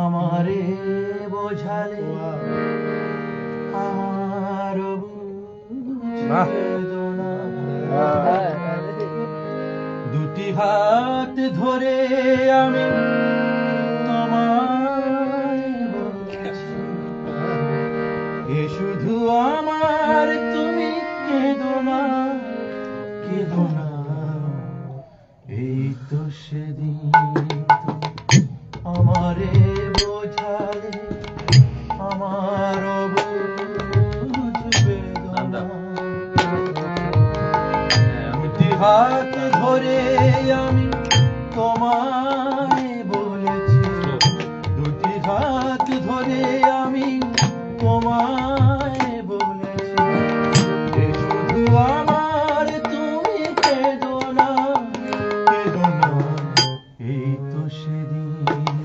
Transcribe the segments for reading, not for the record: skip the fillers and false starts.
আমারে বোঝালে আমার দুটি হাত ধরে আমি তোমায় বলেছি, এ শুধু আমার, তুমি কেঁদো না, কেঁদো না। এই তো সেদিন আমারে বোঝালে আমার বুঝবে না। দুটি হাত ধরে আমি তোমায় বলেছি, দুটি হাত ধরে আমি তোমায় বলেছি, এ শুধু আমার, তুমি কেঁদো না, কেঁদো না। এই তো সেদিন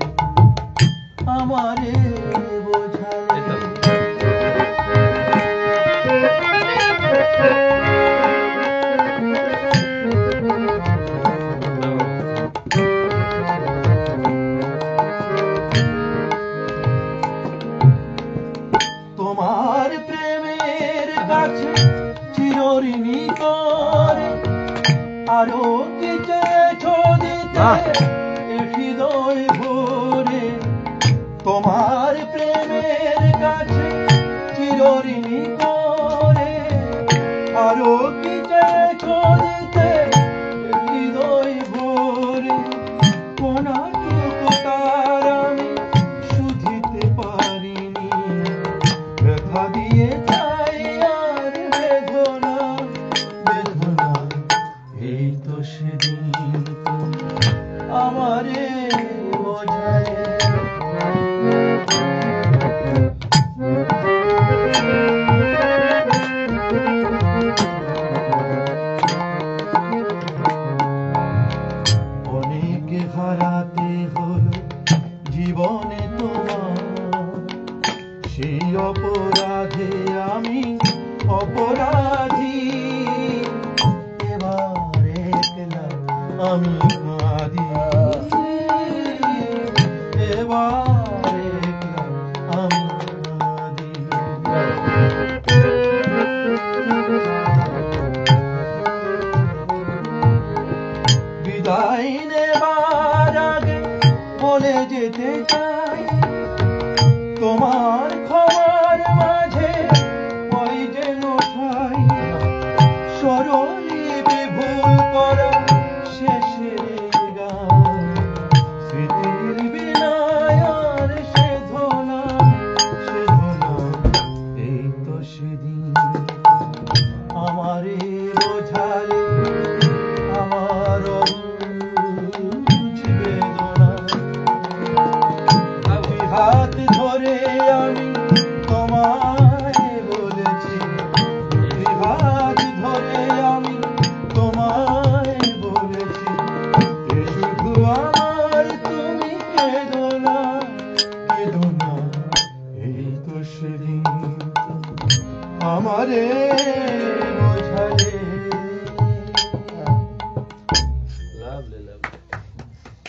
আমারে বোঝালে। তোমার প্রেমের কাছে চিরঋণী করে আরো কি চেয়েছো দিতে এ হৃদয় ভরে। তোমার প্রেমের কাছে চিরঋণী করে আরো কি চেয়েছো দিতে এ হৃদয় ভরে। কোনটুকু তার আমি শুধিতে পারিনি, ব্যথা দিয়ে যাই আর বেদনা, বেদনা। এই তো সেদিন আমারে বোঝালে। অনেক হারাতে হলো জীবনে তোমার, সেই অপরাধে আমি অপরাধী। এবার একলা আমি কাঁদি, এবার একলা আমি কাঁদি। বিদায় নেবার আগে বলে যেতে চাই, তোমার ক্ষমার মাঝে ওই যেন ঠাই। স্বরলিপি ভুল করা শেষের গান, স্মৃতির বিনায় আর সেধো না, সেধো না। এই তো সেদিন আমারে বোঝালে আমার বুঝবে না। দুই হাত ধরে আমি তোমায় বলেছি, দুই হাত ধরে আমি তোমায় বলেছি, এ শুধু আমার, তুমি কেঁদো না, কেঁদো না। এই তো সেদিন আমারে বোঝালে।